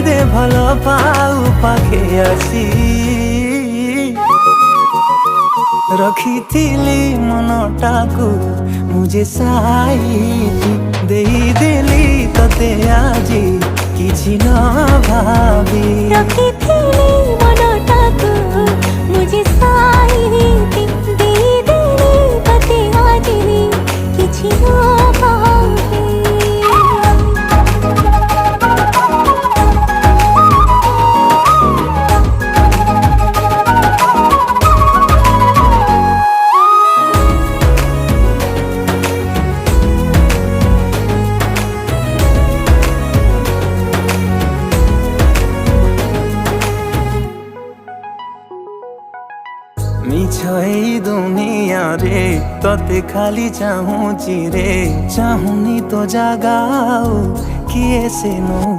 दे भल पाऊ पाखे आसी रखिथिली मनटाकू मुझे साइती देली तते आजी किछि न भाबी रखिथिली मनटाकू मुझे साइती देली तते आजी किछि न भाबी। मिछ दुनिया रे तते खाली चाहूची रे चाहूनी तो जगाओ किए से नो।